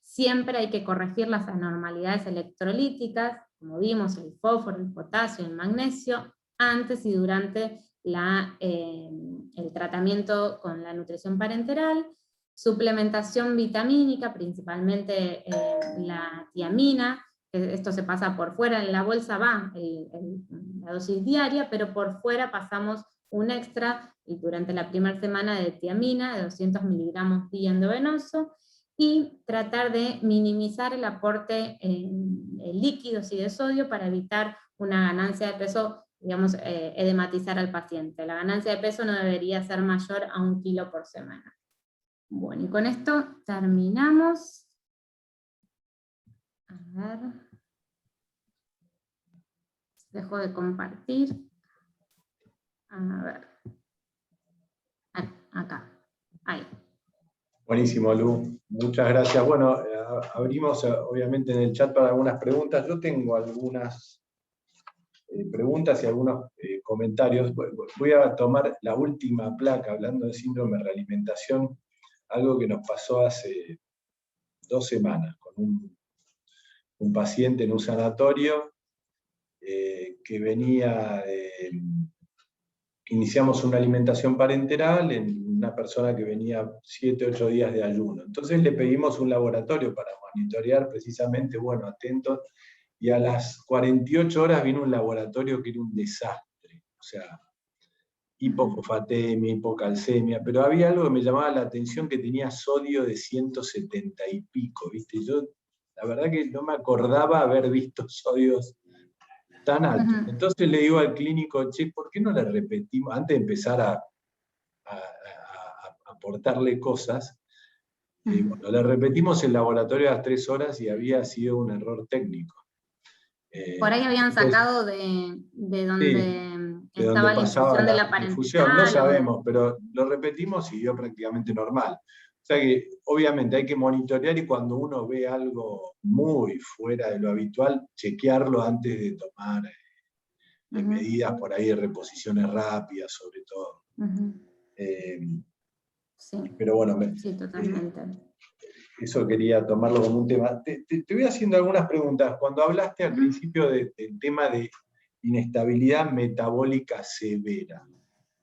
Siempre hay que corregir las anormalidades electrolíticas, como vimos, el fósforo, el potasio, el magnesio, antes y durante el tratamiento con la nutrición parenteral, suplementación vitamínica, principalmente la tiamina. Esto se pasa por fuera, en la bolsa va la dosis diaria, pero por fuera pasamos un extra, y durante la primera semana, de tiamina, de 200 miligramos día endovenoso, y tratar de minimizar el aporte en líquidos y de sodio para evitar una ganancia de peso, digamos, edematizar al paciente. La ganancia de peso no debería ser mayor a 1 kilo por semana. Bueno, y con esto terminamos. A ver. Dejo de compartir. A ver. Acá. Ahí. Buenísimo, Lu. Muchas gracias. Bueno, abrimos obviamente en el chat para algunas preguntas. Yo tengo algunas preguntas y algunos comentarios. Voy a tomar la última placa, hablando de síndrome de realimentación, algo que nos pasó hace 2 semanas con un paciente en un sanatorio que venía iniciamos una alimentación parenteral en una persona que venía 7, 8 días de ayuno. Entonces le pedimos un laboratorio para monitorear precisamente, bueno, atentos, y a las 48 horas vino un laboratorio que era un desastre, o sea, hipofosfatemia, hipocalcemia, pero había algo que me llamaba la atención, que tenía sodio de 170 y pico, ¿viste? Yo, la verdad que no me acordaba haber visto sodios tan altos. Entonces le digo al clínico, che, ¿por qué no le repetimos, antes de empezar a aportarle cosas? Bueno, le repetimos el laboratorio a las 3 horas y había sido un error técnico. Por ahí habían sacado de donde estaba la infusión de la parenteral. No sabemos, pero lo repetimos y dio prácticamente normal. O sea que obviamente hay que monitorear, y cuando uno ve algo muy fuera de lo habitual, chequearlo antes de tomar medidas por ahí de reposiciones rápidas, sobre todo. Sí, pero bueno, sí, totalmente. Eso quería tomarlo como un tema. Te voy haciendo algunas preguntas. Cuando hablaste al principio del tema de inestabilidad metabólica severa,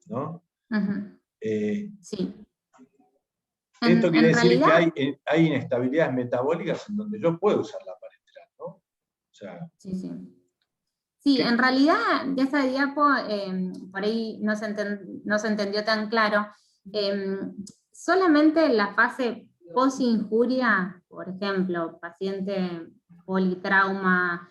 ¿no? Sí. Esto quiere En decir realidad, que hay inestabilidades metabólicas en donde yo puedo usar la parenteral, ¿no? sea, Sí, sí. Sí, ¿qué? en realidad de esa diapo, por ahí no se entendió tan claro. Solamente la fase post-injuria, por ejemplo, paciente politrauma,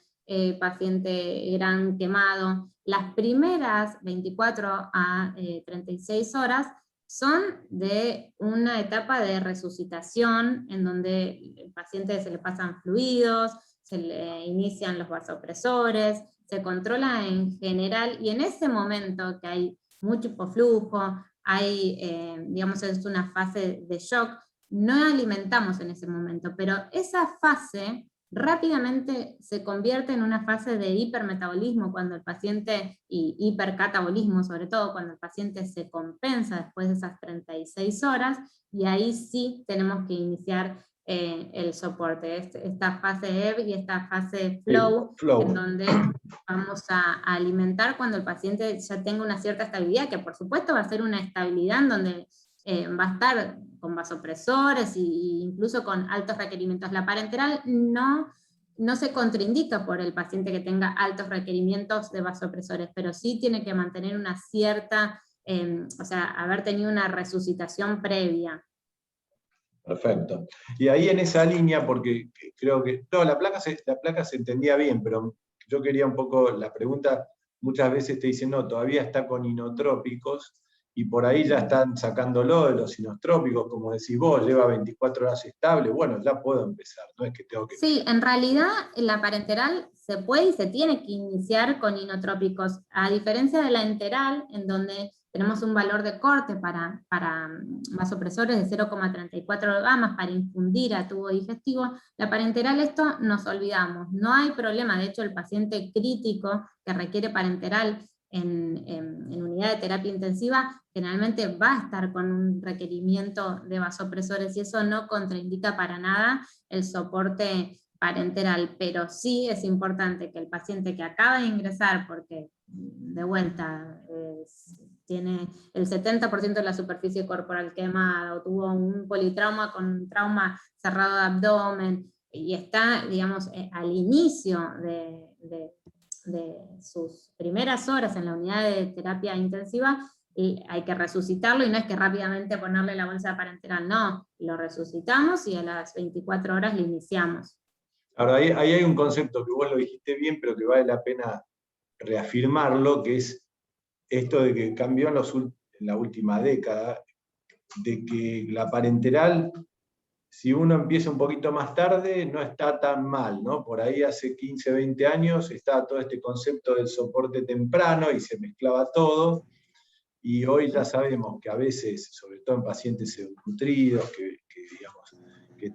paciente gran quemado, las primeras 24 a 36 horas son de una etapa de resucitación en donde el paciente se le pasan fluidos, se le inician los vasopresores, se controla en general, y en ese momento que hay mucho hipoflujo, hay, digamos, es una fase de shock, no alimentamos en ese momento, pero esa fase rápidamente se convierte en una fase de hipermetabolismo cuando el paciente, y hipercatabolismo sobre todo, cuando el paciente se compensa después de esas 36 horas, y ahí sí tenemos que iniciar el soporte, esta fase EV y esta fase flow, en donde vamos a alimentar cuando el paciente ya tenga una cierta estabilidad, que por supuesto va a ser una estabilidad en donde va a estar con vasopresores e incluso con altos requerimientos. La parenteral no se contraindica por el paciente que tenga altos requerimientos de vasopresores, pero sí tiene que mantener una cierta, o sea, haber tenido una resucitación previa. Perfecto. Y ahí en esa línea, porque creo que la placa se entendía bien, pero yo quería un poco, la pregunta muchas veces te dicen, no, todavía está con inotrópicos, y por ahí ya están sacándolo de los inotrópicos, como decís vos, lleva 24 horas estable, bueno, ya puedo empezar, no es que tengo que... Sí, en realidad la parenteral se puede y se tiene que iniciar con inotrópicos, a diferencia de la enteral, en donde tenemos un valor de corte para vasopresores de 0,34 gamas para infundir a tubo digestivo. La parenteral, esto nos olvidamos, no hay problema. De hecho, el paciente crítico que requiere parenteral en unidad de terapia intensiva generalmente va a estar con un requerimiento de vasopresores, y eso no contraindica para nada el soporte parenteral, pero sí es importante que el paciente que acaba de ingresar, porque de vuelta tiene el 70% de la superficie corporal quemada, o tuvo un politrauma con un trauma cerrado de abdomen, y está, digamos, al inicio de sus primeras horas en la unidad de terapia intensiva, y hay que resucitarlo, y no es que rápidamente ponerle la bolsa parenteral, no, lo resucitamos y a las 24 horas le iniciamos. Ahora, ahí hay un concepto que vos lo dijiste bien, pero que vale la pena reafirmarlo, que es esto de que cambió en la última década, de que la parenteral, si uno empieza un poquito más tarde, no está tan mal, ¿no? Por ahí hace 15, 20 años estaba todo este concepto del soporte temprano y se mezclaba todo, y hoy ya sabemos que a veces, sobre todo en pacientes nutridos, digamos, que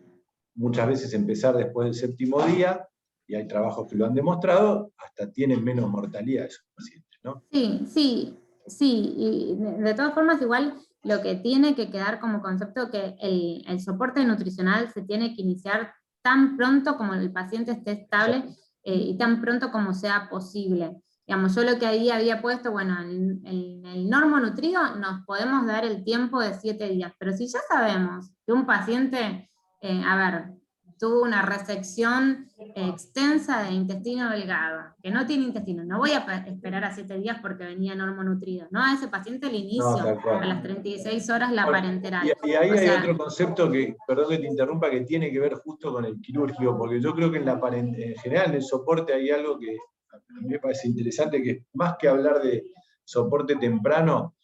muchas veces empezar después del séptimo día, y hay trabajos que lo han demostrado, hasta tienen menos mortalidad esos pacientes, ¿no? Sí, sí, sí, y de todas formas igual lo que tiene que quedar como concepto, que el soporte nutricional se tiene que iniciar tan pronto como el paciente esté estable, y tan pronto como sea posible. Digamos, yo lo que ahí había puesto, bueno, en el normonutrido nos podemos dar el tiempo de 7 días, pero si ya sabemos que un paciente, a ver, tuvo una resección extensa de intestino delgado, que no tiene intestino, no voy a esperar a 7 días porque venía normonutrido, no, a ese paciente le inicio a las 36 horas la parenteral. Y ahí hay otro concepto que, perdón que te interrumpa, que tiene que ver justo con el quirúrgico, porque yo creo que en general en el soporte hay algo que a mí me parece interesante, que más que hablar de soporte temprano,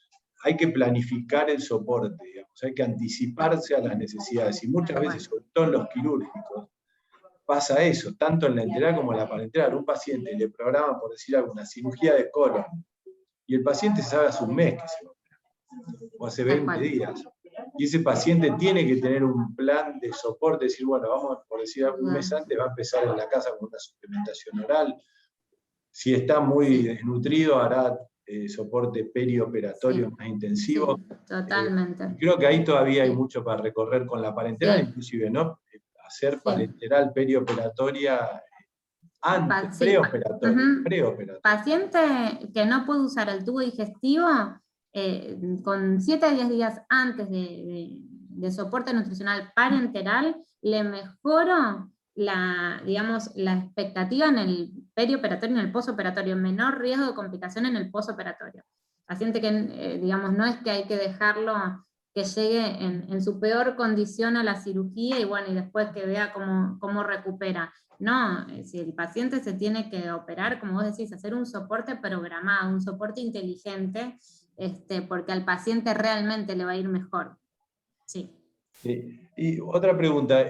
hay que planificar el soporte, digamos, hay que anticiparse a las necesidades, y muchas veces, sobre todo en los quirúrgicos, pasa eso, tanto en la enteral como en la parenteral. Un paciente le programa, por decir algo, una cirugía de colon, y el paciente sabe hace un mes que se va a operar, o hace 20 días. Y ese paciente tiene que tener un plan de soporte, decir, bueno, vamos, por decir, un mes antes va a empezar en la casa con una suplementación oral. Si está muy desnutrido, hará soporte perioperatorio más intensivo. Sí, totalmente. Creo que ahí todavía hay mucho para recorrer con la parenteral, inclusive, ¿no? Hacer parenteral perioperatoria antes, preoperatoria. Paciente que no puede usar el tubo digestivo, con 7 a 10 días antes de soporte nutricional parenteral, le mejoro digamos, la expectativa en el perioperatorio y en el posoperatorio, menor riesgo de complicación en el posoperatorio. Paciente que, digamos, no es que hay que dejarlo que llegue en su peor condición a la cirugía y bueno, y después que vea cómo recupera. No, si el paciente se tiene que operar, como vos decís, hacer un soporte programado, un soporte inteligente, porque al paciente realmente le va a ir mejor. Sí. Y otra pregunta,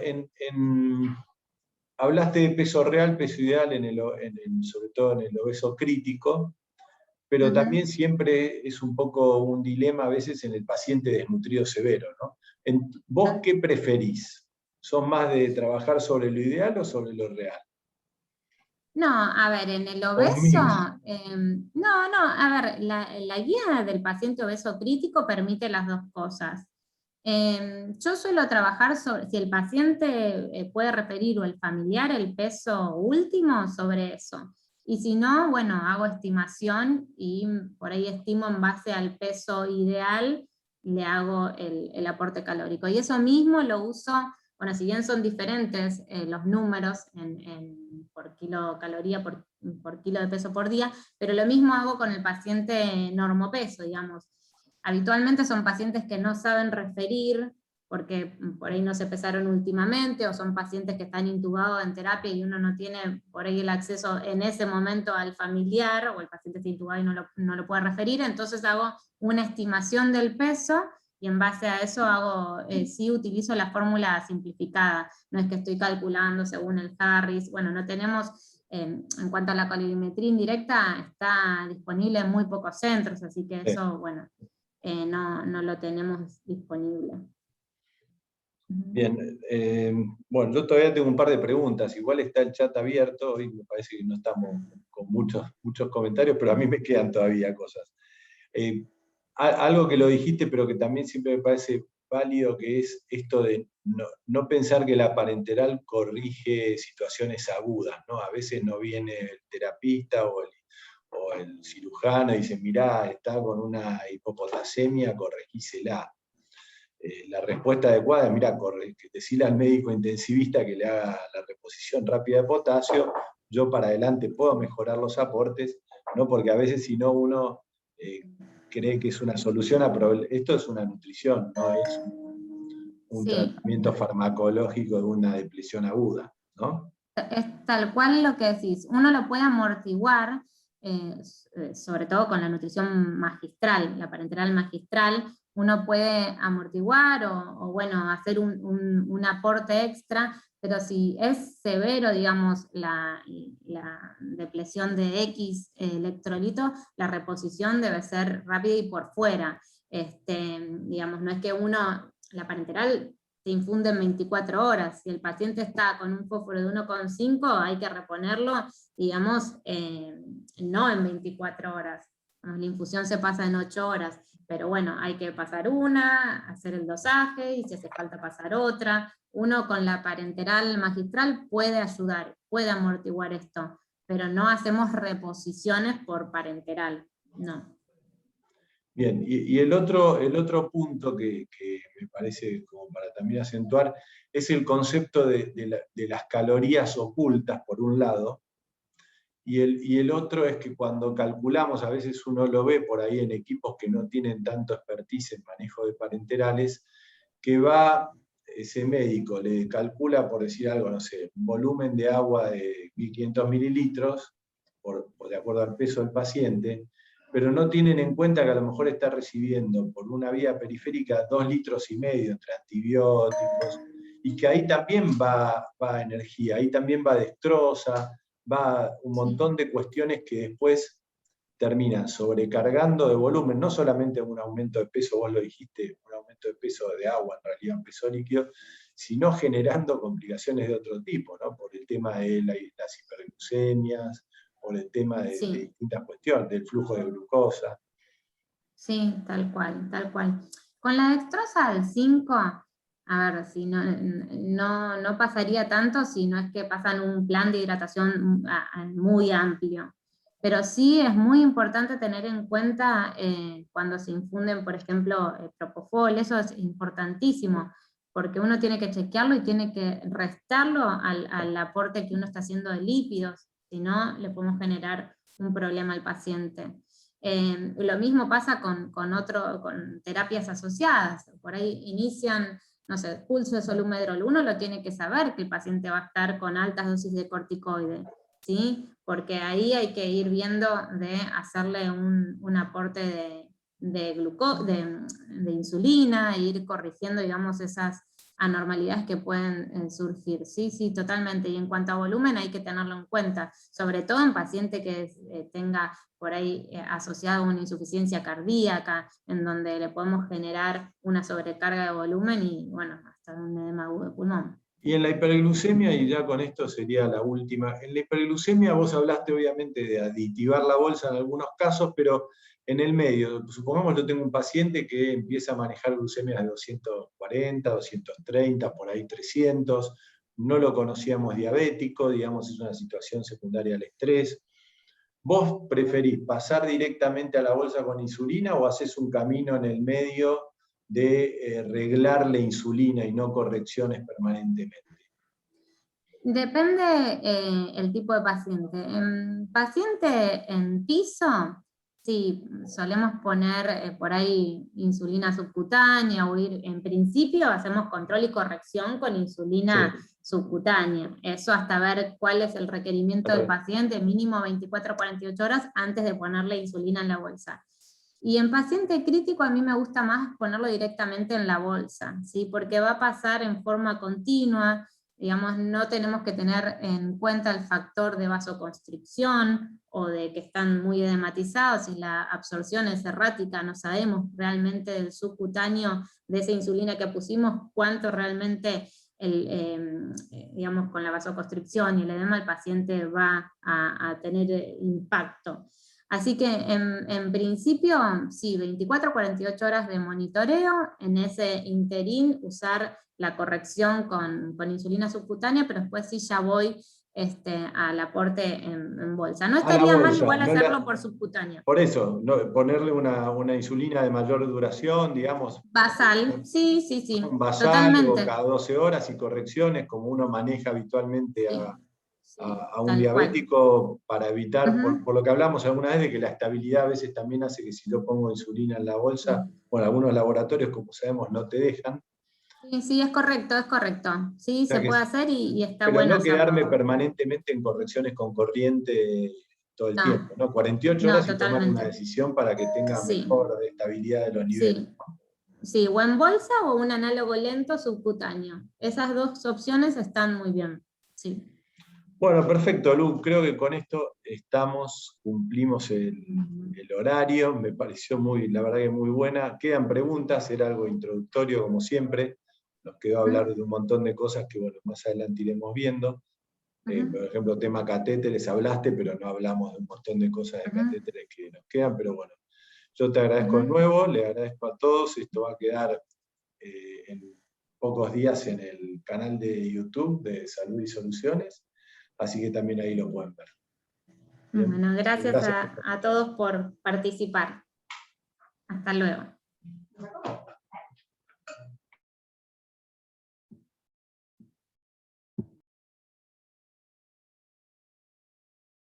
hablaste de peso real, peso ideal, sobre todo en el obeso crítico, pero también siempre es un poco un dilema a veces en el paciente desnutrido severo, ¿no? ¿Vos qué preferís? ¿Sos más de trabajar sobre lo ideal o sobre lo real? No, a ver, en el ¿O un obeso, mix? no, a ver, la guía del paciente obeso crítico permite las dos cosas. Yo suelo trabajar sobre, si el paciente puede referir o el familiar el peso último, sobre eso. Y si no, bueno, hago estimación y por ahí estimo en base al peso ideal, le hago el aporte calórico. Y eso mismo lo uso, bueno, si bien son diferentes los números por kilocaloría, por kilo de peso por día, pero lo mismo hago con el paciente normopeso, digamos. Habitualmente son pacientes que no saben referir, porque por ahí no se pesaron últimamente, o son pacientes que están intubados en terapia y uno no tiene por ahí el acceso en ese momento al familiar, o el paciente está intubado y no lo puede referir, entonces hago una estimación del peso, y en base a eso sí utilizo la fórmula simplificada, no es que estoy calculando según el Harris, bueno, no tenemos, en cuanto a la colorimetría indirecta, está disponible en muy pocos centros, así que eso, bueno, no lo tenemos disponible. Bien, bueno, yo todavía tengo un par de preguntas, igual está el chat abierto y me parece que no estamos con muchos comentarios, pero a mí me quedan todavía cosas. Algo que lo dijiste, pero que también siempre me parece válido, que es esto de no pensar que la parenteral corrige situaciones agudas, ¿no? A veces no viene el terapista o el cirujano y dice, mirá, está con una hipopotasemia, corregísela. La respuesta adecuada es, mira, decirle al médico intensivista que le haga la reposición rápida de potasio, yo para adelante puedo mejorar los aportes, ¿no? Porque a veces si no uno cree que es una solución a problemas. Esto es una nutrición, no es un Sí, tratamiento farmacológico de una depresión aguda, ¿no? es tal cual lo que decís. Uno lo puede amortiguar, sobre todo con la nutrición magistral, la parenteral magistral, uno puede amortiguar o bueno, hacer un aporte extra, pero si es severo, digamos, la depresión de X electrolito, la reposición debe ser rápida y por fuera. Digamos, no es que la parenteral se infunde en 24 horas. Si el paciente está con un fósforo de 1,5, hay que reponerlo, digamos, no en 24 horas. La infusión se pasa en 8 horas, pero bueno, hay que pasar una, hacer el dosaje, y si hace falta pasar otra. Uno con la parenteral magistral puede ayudar, puede amortiguar esto, pero no hacemos reposiciones por parenteral, no. Bien, y el otro punto que me parece como para también acentuar es el concepto de las calorías ocultas, por un lado, y el otro es que cuando calculamos, a veces uno lo ve por ahí en equipos que no tienen tanto expertise en manejo de parenterales, que va ese médico, le calcula, por decir algo, no sé, un volumen de agua de 1500 mililitros, de acuerdo al peso del paciente, pero no tienen en cuenta que a lo mejor está recibiendo por una vía periférica 2,5 litros entre antibióticos, y que ahí también va energía, ahí también va destroza, va un montón de cuestiones que después terminan sobrecargando de volumen, no solamente un aumento de peso, vos lo dijiste, un aumento de peso de agua, en realidad un peso líquido, sino generando complicaciones de otro tipo, ¿no? Por el tema de las hiperglucemias, por el tema de distintas cuestiones, del flujo de glucosa. Sí, tal cual, tal cual. Con la dextrosa al 5, a ver, si no pasaría tanto si no es que pasan un plan de hidratación muy amplio. Pero sí es muy importante tener en cuenta cuando se infunden, por ejemplo, propofol, eso es importantísimo, porque uno tiene que chequearlo y tiene que restarlo al aporte que uno está haciendo de lípidos, si no le podemos generar un problema al paciente. Lo mismo pasa con terapias asociadas, por ahí inician, no sé, pulso de solumedrol, uno lo tiene que saber que el paciente va a estar con altas dosis de corticoide, ¿sí? Porque ahí hay que ir viendo de hacerle un aporte de insulina, e ir corrigiendo, digamos, esas anormalidades que pueden surgir. Sí, sí, totalmente. Y en cuanto a volumen hay que tenerlo en cuenta, sobre todo en paciente que tenga por ahí asociado a una insuficiencia cardíaca, en donde le podemos generar una sobrecarga de volumen y, bueno, hasta un edema agudo de pulmón. Y en la hiperglucemia, y ya con esto sería la última, en la hiperglucemia vos hablaste obviamente de aditivar la bolsa en algunos casos, pero en el medio, supongamos que yo tengo un paciente que empieza a manejar glucemias de 240, 230, por ahí 300, no lo conocíamos diabético, digamos, es una situación secundaria al estrés. ¿Vos preferís pasar directamente a la bolsa con insulina o haces un camino en el medio de reglarle insulina y no correcciones permanentemente? Depende el tipo de paciente. En paciente en piso, sí, solemos poner por ahí insulina subcutánea, o en principio hacemos control y corrección con insulina subcutánea. Eso hasta ver cuál es el requerimiento del paciente, mínimo 24 o 48 horas antes de ponerle insulina en la bolsa. Y en paciente crítico a mí me gusta más ponerlo directamente en la bolsa, ¿sí? Porque va a pasar en forma continua. Digamos, no tenemos que tener en cuenta el factor de vasoconstricción o de que están muy edematizados y la absorción es errática, no sabemos realmente del subcutáneo de esa insulina que pusimos cuánto realmente digamos, con la vasoconstricción y el edema el paciente va a tener impacto. Así que en principio, sí, 24 o 48 horas de monitoreo, en ese interín usar la corrección con insulina subcutánea, pero después sí ya voy al aporte en bolsa. No estaría mal igual hacerlo por subcutáneo. Por eso, ponerle una insulina de mayor duración, digamos. Basal, sí, sí, sí. Un basal Totalmente. o cada 12 horas y correcciones, como uno maneja habitualmente a un diabético, para evitar, por lo que hablamos alguna vez, de que la estabilidad a veces también hace que si yo pongo insulina en la bolsa, bueno, algunos laboratorios, como sabemos, no te dejan. Sí, sí, es correcto, es correcto. Sí, O sea se puede hacer y está pero bueno no quedarme hacerlo. permanentemente en correcciones con corriente todo el No, tiempo, ¿no? 48 no, horas y tomar una totalmente. decisión para que tenga Sí, mejor estabilidad de los niveles. sí. Sí, o en bolsa o un análogo lento subcutáneo. Esas dos opciones están muy bien. Sí. Bueno, perfecto, Lu. Creo que con esto cumplimos el horario. Me pareció la verdad que muy buena. Quedan preguntas, era algo introductorio como siempre. Nos quedó hablar de un montón de cosas que, bueno, más adelante iremos viendo. Por ejemplo, tema catéteres hablaste, pero no hablamos de un montón de cosas de catéteres que nos quedan, pero bueno, yo te agradezco de nuevo, le agradezco a todos. Esto va a quedar en pocos días en el canal de YouTube de Salud y Soluciones. Así que también ahí lo pueden ver. Bien. Bueno, gracias a todos por participar. Hasta luego.